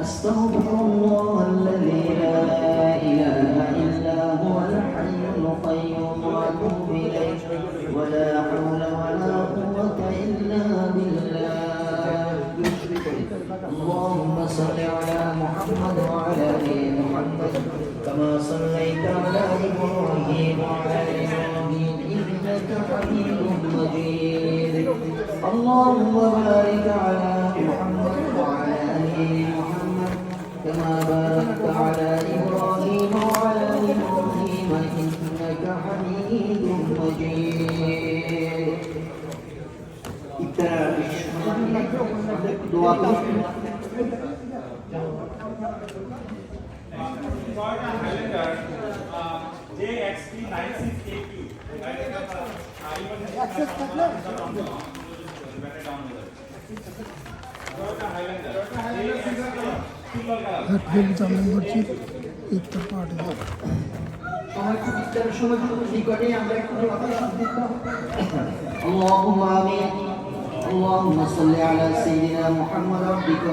أستغفر الله الذي لا إله إلا هو الحي القيوم وأتوب إليه ولا حول ولا قوة إلا بالله. اللهم صل على محمد وعلى آل محمد كما صليت على إبراهيم وعلى آل إبراهيم إنك حميد مجيد. اللهم بارك على محمد وعلى آل محمد كما باركت على إبراهيم وعلى آل إبراهيم إنك حميد مجيد. দোয়া করুন। اللهم آمين. اللهم صل على سيدنا محمد عبدك